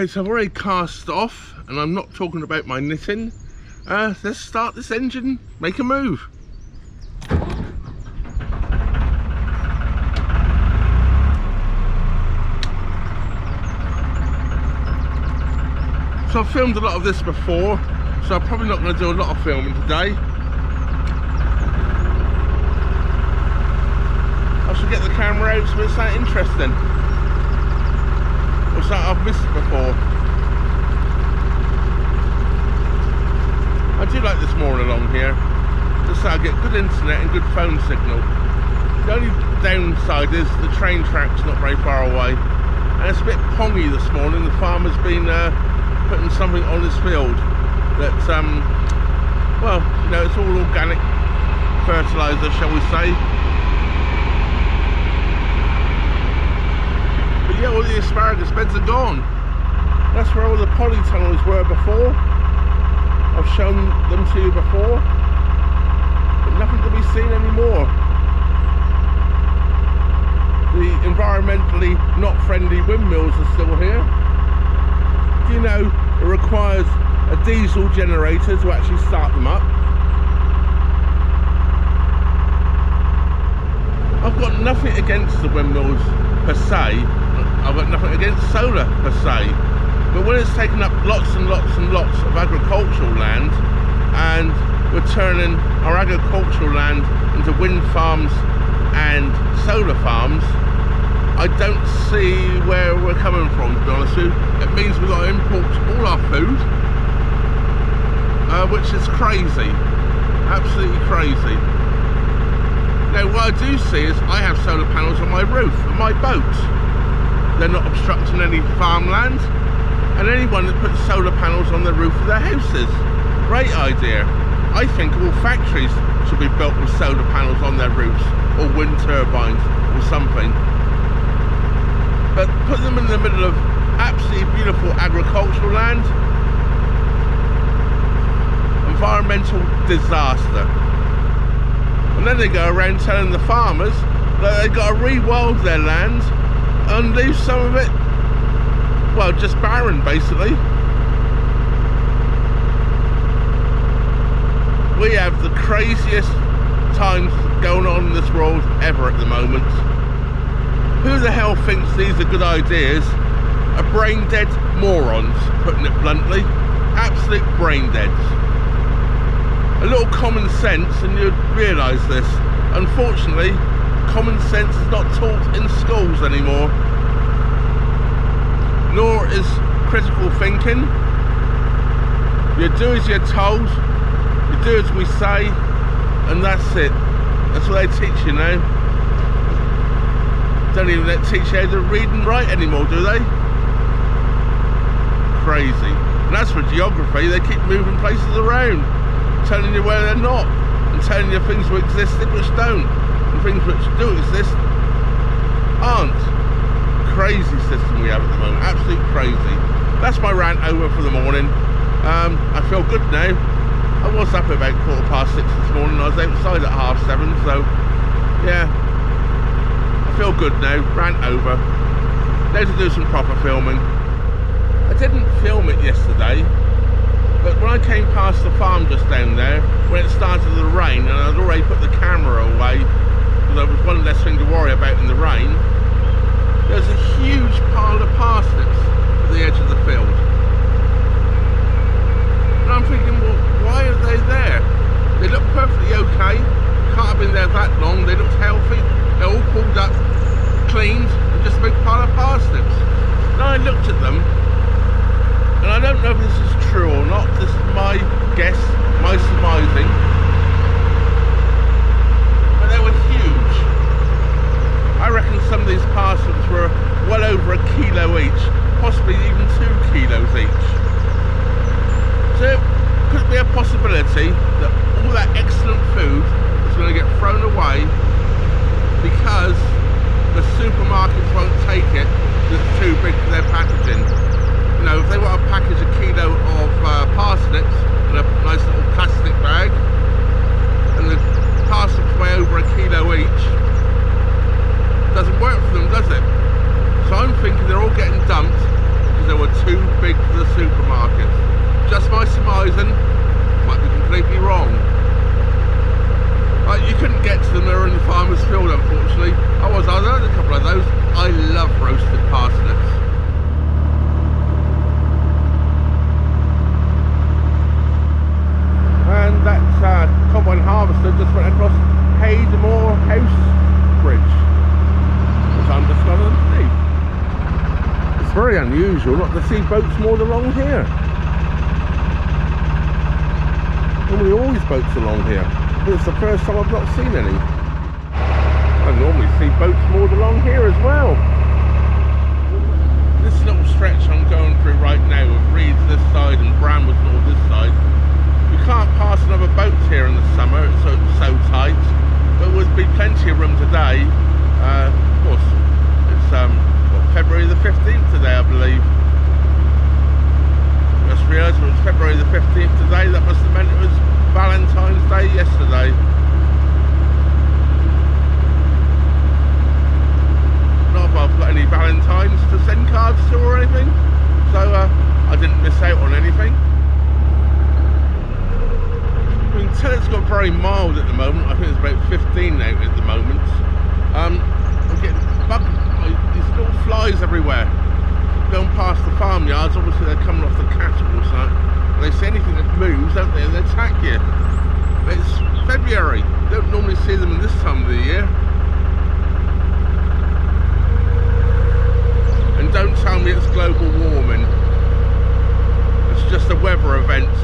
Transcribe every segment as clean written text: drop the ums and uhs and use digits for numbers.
Okay, so I've already cast off, and I'm not talking about my knitting. Let's start this engine, make a move. So I've filmed a lot of this before, so I'm probably not going to do a lot of filming today. I should get the camera out so it's that interesting. Or something I've missed before. I do like this mooring along here, just so I get good internet and good phone signal. The only downside is the train track's not very far away, and it's a bit pongy this morning. The farmer's been putting something on his field that, well, you know, it's all organic fertiliser, shall we say. But yeah, all the asparagus beds are gone. That's where all the polytunnels were before. I've shown them to you before, but nothing to be seen anymore. The environmentally not friendly windmills are still here. Do you know it requires a diesel generator to actually start them up? I've got nothing against the windmills per se. I've got nothing against solar per se. But when it's taken up lots and lots and lots of agricultural land, and we're turning our agricultural land into wind farms and solar farms, I don't see where we're coming from, to be honest with you. It means we've got to import all our food, which is crazy, absolutely crazy. Now what I do see is I have solar panels on my roof of my boat. They're not obstructing any farmland, and anyone that puts solar panels on the roof of their houses, great idea. I think all factories should be built with solar panels on their roofs, or wind turbines or something. But put them in the middle of absolutely beautiful agricultural land, environmental disaster. And then they go around telling the farmers that they've got to rewild their land and leave some of it, well, just barren basically. We have the craziest times going on in this world ever at the moment. Who the hell thinks these are good ideas? Are brain dead morons, putting it bluntly. Absolute brain deads. A little common sense and you'd realise this. Unfortunately, common sense is not taught in schools anymore. Nor is critical thinking. You do as you're told, you do as we say, and that's it. That's what they teach you now. Don't even teach you how to read and write anymore, do they? Crazy. And as for geography, they keep moving places around, telling you where they're not, and telling you things which existed which don't, and things which do exist aren't. Crazy system we have at the moment, absolute crazy. That's my rant over for the morning. I feel good now. I was up at about 6:15 this morning. I was outside at 7:30, so yeah, I feel good now. Rant over. Now to do some proper filming. I didn't film it yesterday, but when I came past the farm just down there, when it started to rain, and I'd already put the camera away because there was one less thing to worry about in the rain, there's a huge pile of parsnips at the edge of the field. And I'm thinking, well, why are they there? They look perfectly okay, can't have been there that long, they looked healthy, they're all pulled up, cleaned, and just a big pile of parsnips. And I looked at them, and I don't know if this is true or not, this is my guess, my surmising, but they were huge. I reckon some of these parsnips were well over 1 kilo each, possibly even 2 kilos each. So could it be a possibility that all that excellent food is going to get thrown away because the supermarkets won't take it because it's too big for their packaging? You know, if they want to package 1 kilo of parsnips in a nice little plastic bag, and the parsnips weigh over 1 kilo each, it doesn't work for them, does it? So I'm thinking they're all getting dumped because they were too big for the supermarkets. Just my surmising, might be completely wrong. You couldn't get to them, they were in the farmer's field unfortunately. I had a couple of those. I love roasted parsnips. And that combine harvester just went across Haydemore House Bridge, which I'm just going underneath. It's very unusual not to see boats moored along here. Normally always boats along here, but it's the first time I've not seen any. I normally see boats moored along here as well. This little stretch I'm going through right now with Reeds this side and Bramwell's all this side, you can't pass another boat here in the summer, it's so tight, but there would be plenty of room today. Of course, it's February the 15th today, I believe. Just realised it was February the 15th today. That must have meant it was Valentine's Day yesterday. Not if I've got any Valentines to send cards to or anything, so I didn't miss out on anything. I mean, until it's got very mild at the moment. I think it's about 15 now at the moment. I'm getting bugged by these little flies everywhere. Going past the farmyards, obviously they're coming off the cattle or something. They see anything that moves, don't they? They attack you. But it's February. You don't normally see them in this time of the year. And don't tell me it's global warming. It's just a weather event.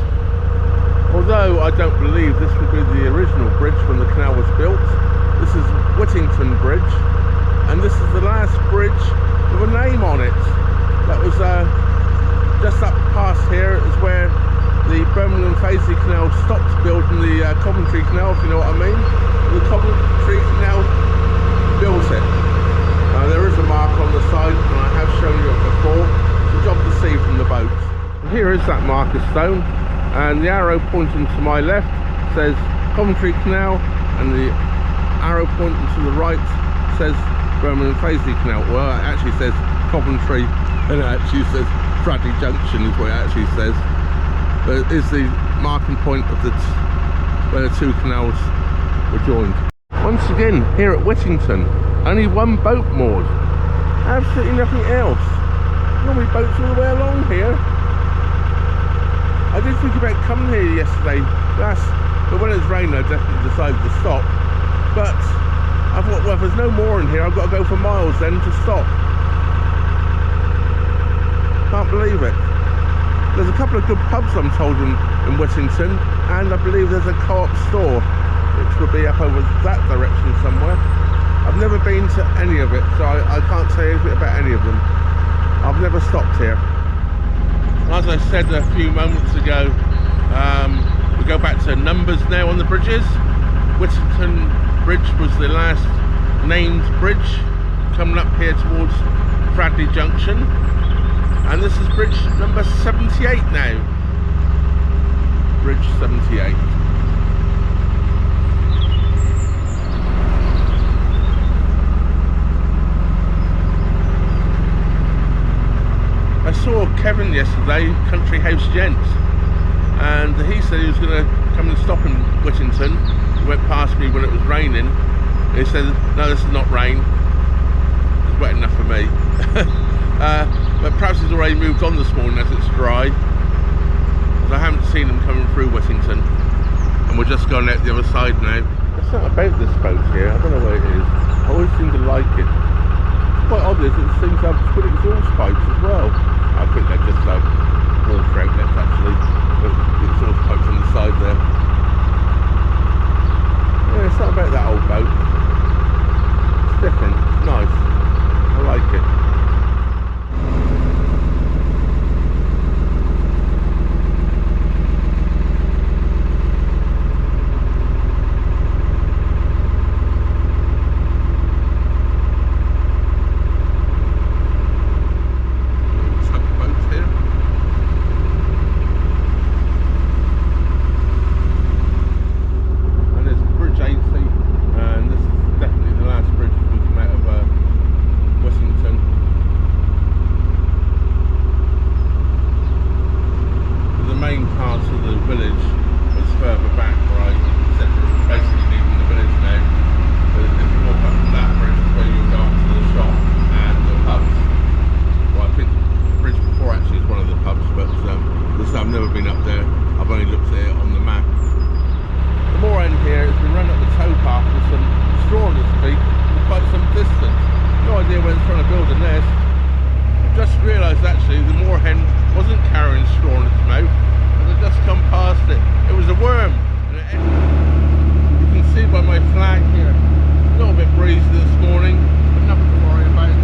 Although I don't believe this would be the original bridge when the canal was built. This is Whittington Bridge, and this is the last bridge with a name on it. That was just up past here is where the Birmingham Fazeley Canal stopped building the Coventry Canal, if you know what I mean. The Coventry Canal built it. There is a mark on the side, and I have shown you it before. It's a job to see from the boat. And here is that marker stone, and the arrow pointing to my left says Coventry Canal, and the arrow pointing to the right says Birmingham Fazeley Canal. Well, it actually says Coventry, and it actually says Bradley Junction is what it actually says. But it is the marking point of where the two canals were joined. Once again, here at Whittington, only one boat moored. Absolutely nothing else. Normally boats all the way along here. I did think about coming here yesterday, but when it was raining I definitely decided to stop. But I thought, well, if there's no more in here, I've got to go for miles then to stop. Can't believe it. There's a couple of good pubs, I'm told, in Whittington, and I believe there's a co-op store which will be up over that direction somewhere. I've never been to any of it, so I can't say anything about any of them. I've never stopped here. As I said a few moments ago, we go back to numbers now on the bridges. Whittington Bridge was the last named bridge coming up here towards Bradley Junction, and this is bridge number 78 now. Bridge 78. I saw Kevin yesterday, Country House Gents, and he said he was going to come and stop in Whittington. He went past me when it was raining. He said, no, this is not rain. It's wet enough for me. But perhaps he's already moved on this morning as it's dry. Because I haven't seen him coming through Whittington. And we're just going out the other side now. There's something about this boat here, I don't know what it is. I always seem to like it. It's quite obvious it seems to have twin exhaust pipes as well. I think they're just like water outlets actually, but the exhaust pipes on the side there. Yeah, it's not about that old boat. It's different, it's nice. I like it. the village was further back where I said we're basically leaving the village now. But if you walk up to that bridge, it's where you'll go up to the shop and the pubs. Well, I think the bridge before actually is one of the pubs, but because I've never been up there, I've only looked at it on the map. The moor end here has been run up the towpath with some straw, to speak, for quite some distance. No idea where it's trying to build a nest. I've just realised actually the moorhen wasn't carrying straw in its mouth, and I'd just come past it. It was a worm. You can see by my flag here, a little bit breezy this morning, but nothing to worry about.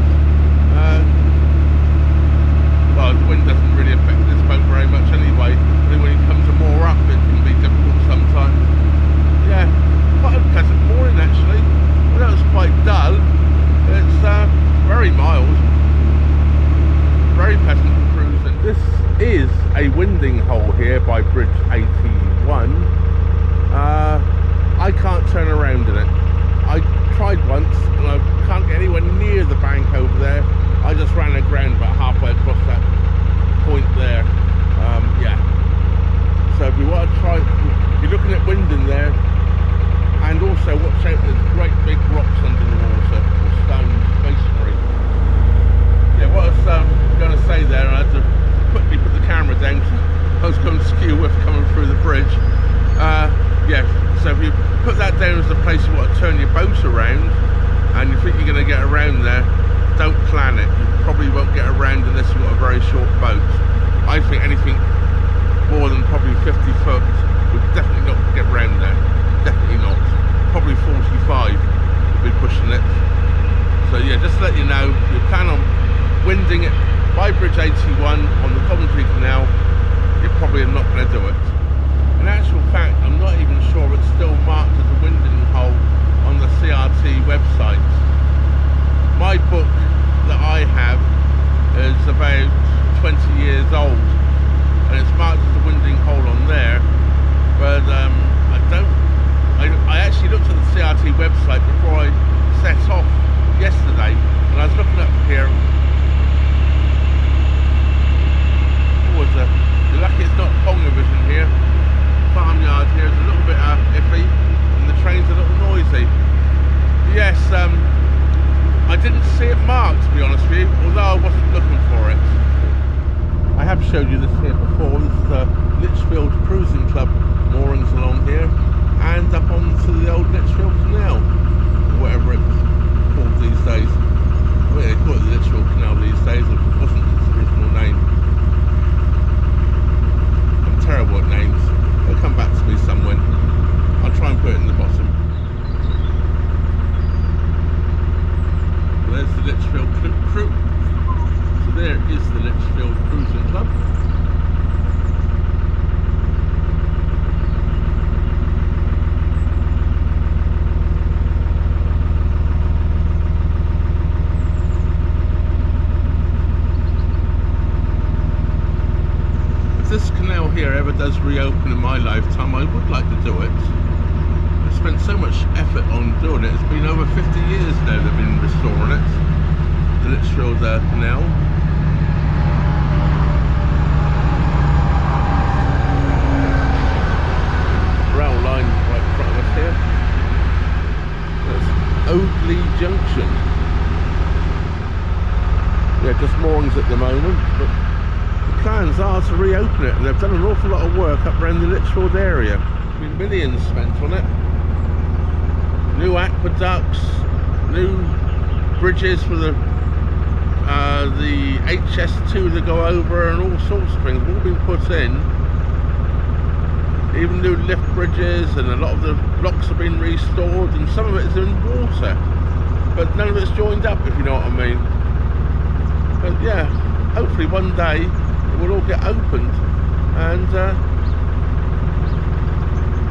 Well, the wind doesn't really affect this boat very much anyway, but when you come to moor up it can be difficult sometimes. Yeah, quite a pleasant morning actually. Although it's quite dull, it's very mild, very pleasant for cruising. This is a winding hole here by Bridge 81. I can't turn around in it. I tried once and I can't get anywhere near the bank over there. I just ran aground about halfway across that point there. Yeah. So if you want to try, if you're looking at winding there, and also watch out, there's great big rocks under the water, or stones, masonry. Yeah, what I was going to say there, I had to quickly put the camera down because I was going to skew with coming through the bridge. Yeah, so if you put that down as the place you want to turn your boat around, and you think you're going to get around there, don't plan it. You probably won't get around unless you've got a very short boat. I think anything more than probably 50 foot would definitely not get around there. Definitely not. Probably 45 would be pushing it. So yeah, just to let you know, if you plan on winding it by Bridge 81 on the Coventry Canal, you're probably not going to do it. In actual fact, I'm not even sure it's still marked as a winding hole on the CRT website. My book that I have is about 20 years old, and it's marked as a winding hole on there, but I actually looked at the CRT website before I set off yesterday, and I was looking up here. You're lucky it's not Ponga Vision here. Farmyard here is a little bit iffy, and the train's a little noisy. Yes, I didn't see it marked, to be honest with you, although I wasn't looking for it. I have showed you this here before. This is Litchfield Cruising Club moorings along here, and up onto the old Litchfield Canal, or whatever it's called these days. Well, they call it the Litchfield Canal these days. It wasn't its original name. I'm terrible at names. They'll come back to me somewhere. I'll try and put it in the bottom. There's the Litchfield Crew. So there is the Litchfield Cruising Club. If this canal here ever does reopen in my lifetime, I would like to do it. I've spent so much effort on doing it. It's been over 50 years now they've been restoring it. The Litchfield Canal. Rail line right in front of us here. That's Oakley Junction. Yeah, just moorings at the moment, but the plans are to reopen it, and they've done an awful lot of work up around the Litchfield area. There's been millions spent on it. New aqueducts, new bridges for the HS2 that go over, and all sorts of things have all been put in. Even new lift bridges, and a lot of the blocks have been restored, and some of it is in water, but none of it's joined up, if you know what I mean. But yeah, hopefully one day it will all get opened, and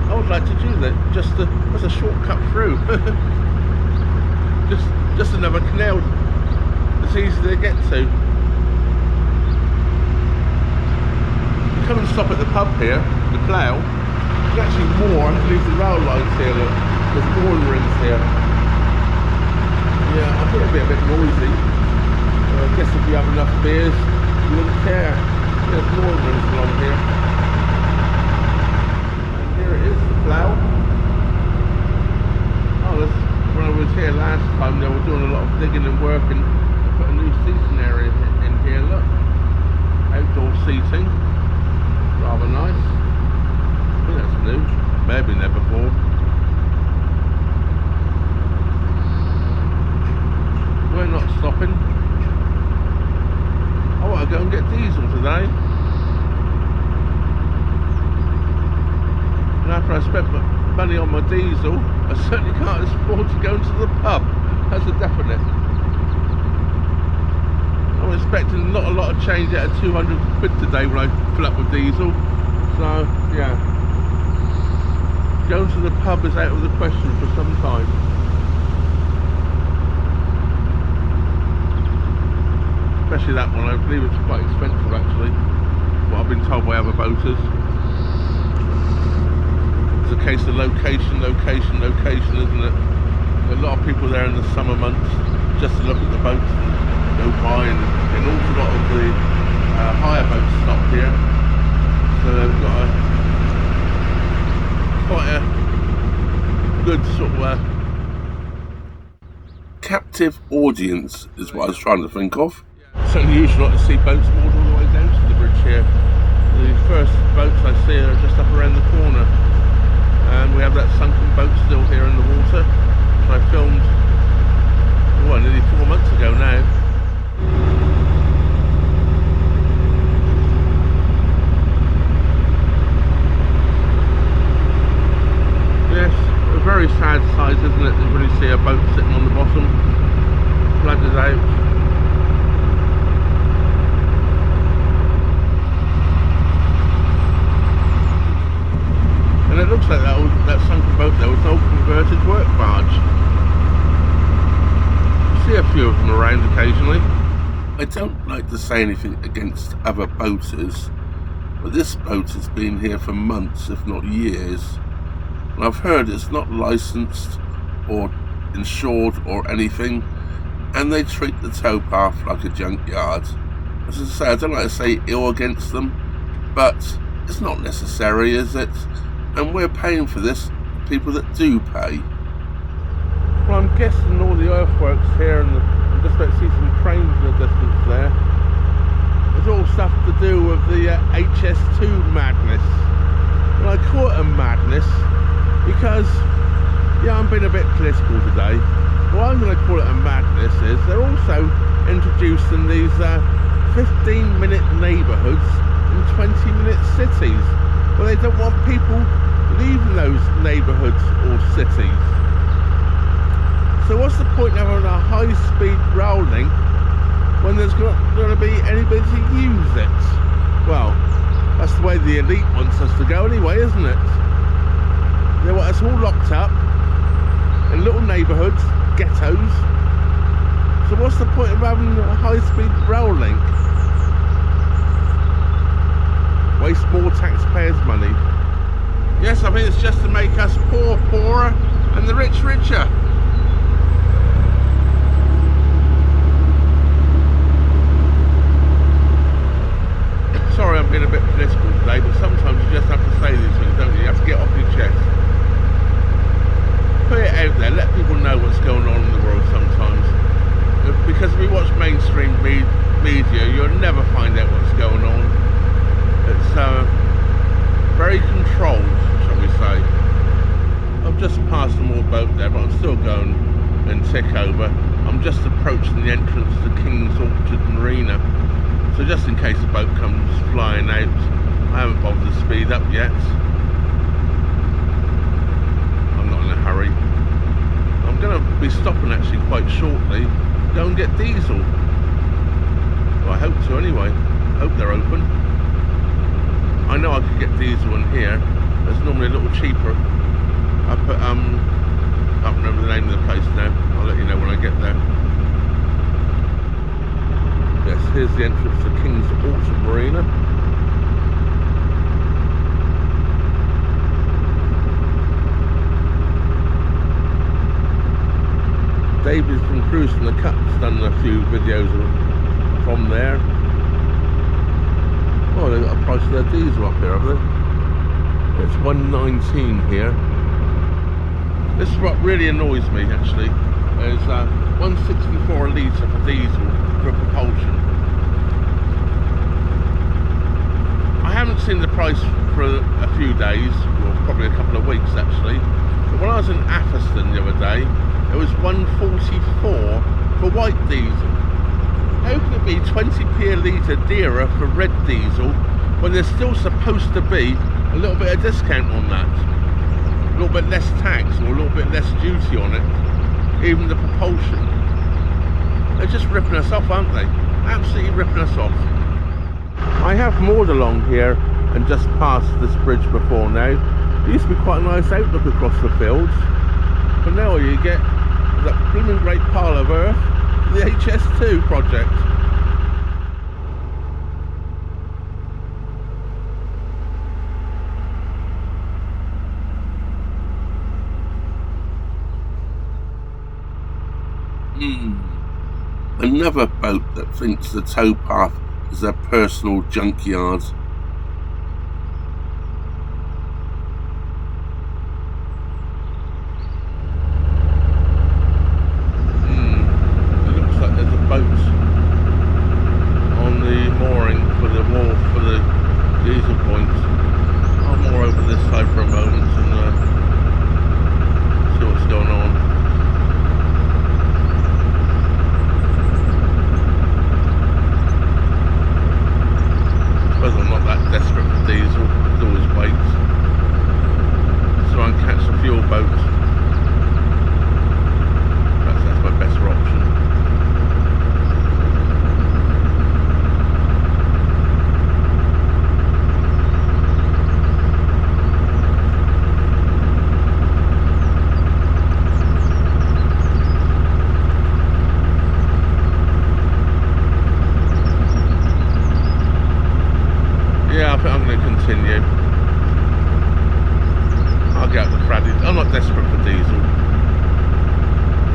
I would like to do that, just as a shortcut through. just another canal that's easy to get to. You come and stop at the pub here, the Plough. There's actually more underneath the rail lines here, look. There's more rings here. Yeah, I thought it'd be a bit noisy. I guess if you have enough beers, you wouldn't care. There's more rings along here. lot of digging and working to put a new seating area in here. Look, outdoor seating, rather nice. I think that's new, may have been there before. We're not stopping. I want to go and get diesel today. And after I spent money on my diesel, I certainly can't afford to go to the pub. That's a definite. I'm expecting not a lot of change out of 200 quid today when I fill up with diesel. So, yeah. Going to the pub is out of the question for some time. Especially that one, I believe it's quite expensive actually. What I've been told by other boaters. It's a case of location, isn't it? A lot of people there in the summer months just to look at the boats and go by, and an awful lot of the hire boats stop here. So they've got quite a good sort of captive audience is what I was trying to think of. It's unusual not to see boats moored all the way down to the bridge here. The first boats I see are just up around the corner, and we have that sunken boat still here in the water, which I filmed nearly 4 months ago now. Yes, a very sad sight, isn't it, to really see a boat sitting on the bottom, flooded out. And it looks like that sunken boat there was an old converted work barge. You see a few of them around occasionally. I don't like to say anything against other boaters, but this boat has been here for months, if not years. And I've heard it's not licensed or insured or anything, and they treat the towpath like a junkyard. As I say, I don't like to say ill against them, but it's not necessary, is it? And we're paying for this, people that do pay. Well, I'm guessing all the earthworks here, and I'm just about to see some cranes in the distance there. It's all stuff to do with the HS2 madness. And I call it a madness because, yeah, I'm being a bit political today. What I'm going to call it a madness is they're also introducing these 15-minute neighbourhoods in 20-minute cities. Well, they don't want people leaving those neighbourhoods or cities. So what's the point of having a high-speed rail link when there's not going to be anybody to use it? Well, that's the way the elite wants us to go anyway, isn't it? They want us all locked up in little neighbourhoods, ghettos. So what's the point of having a high-speed rail link? Waste more taxpayers' money. Yes, I think it's just to make us poor poorer and the rich richer. Sorry, I'm being a bit political today, but sometimes you just have to say these things, don't you? You have to get off your chest. Put it out there, let people know what's going on in the world sometimes. Because if you watch mainstream media, you'll never find out what's going on. It's very controlled, shall we say. I've just passed a moored boat there, but I'm still going and tick over. I'm just approaching the entrance to King's Orchard Marina. So just in case the boat comes flying out, I haven't bothered to speed up yet. I'm not in a hurry. I'm going to be stopping actually quite shortly, go and get diesel. Well, I hope to anyway. I hope they're open. I know I could get diesel in here. It's normally a little cheaper. I put I can't remember the name of the place now. I'll let you know when I get there. Yes, here's the entrance to King's Orchard Marina. David from Cruise from the Cup's done a few videos from there. Oh, they've got a price of their diesel up here, have they? It's $1.19 here. This is what really annoys me, actually. is 164 a litre for diesel for propulsion. I haven't seen the price for a few days, or probably a couple of weeks actually, but when I was in Atherstone the other day, it was 144 for white diesel. How can it be 20p a litre dearer for red diesel when there's still supposed to be a little bit of discount on that? A little bit less tax or a little bit less duty on it, even the propulsion. They're just ripping us off, aren't they? Absolutely ripping us off. I have moored along here and just past this bridge before now. It used to be quite a nice outlook across the fields, but now all you get is that blooming great pile of earth, the HS2 project. Another boat that thinks the towpath is their personal junkyard. It looks like there's a boat on the mooring for the wharf for the diesel points. I'll moor over this side for a moment and see what's going on. I'm not that desperate for diesel, it's always wait. So I can catch the fuel boat. That's my better option. Yeah, I think I'm going to continue. I'll get up to Fradley. I'm not desperate for diesel,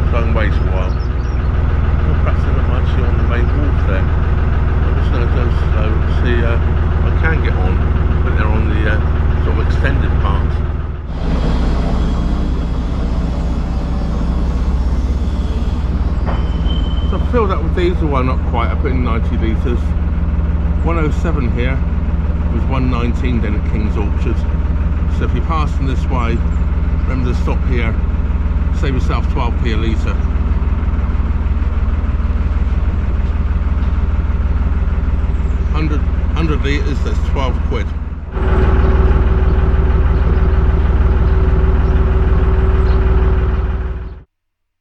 so I can wait a while. Well, perhaps they're not actually on the main wharf there. I'm just going to go slow and see if I can get on, but they're on the sort of extended part. So I filled up with diesel, well not quite, I put in 90 litres. 107 here. Was 119 then at King's Orchard. So if you're passing this way, remember to stop here, save yourself 12p a litre. 100 litres, that's 12 quid.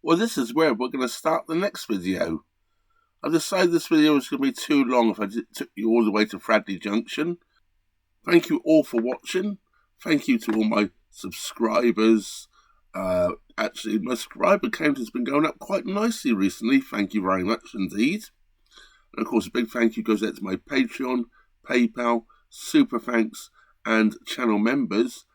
Well, this is where we're going to start the next video. I decided this video was going to be too long if I took you all the way to Fradley Junction. Thank you all for watching. Thank you to all my subscribers. Actually, my subscriber count has been going up quite nicely recently. Thank you very much indeed. And of course, a big thank you goes out to my Patreon, PayPal, Super Thanks, and channel members.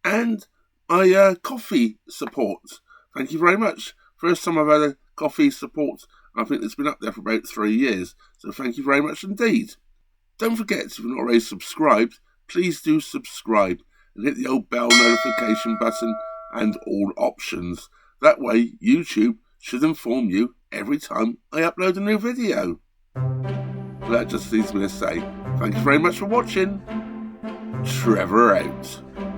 And my coffee support. Thank you very much. First time I've had a coffee support. I think it's been up there for about 3 years. So thank you very much indeed. Don't forget, if you're not already subscribed, please do subscribe and hit the old bell notification button and all options. That way, YouTube should inform you every time I upload a new video. Well, that just leaves me to say, thank you very much for watching. Trevor out.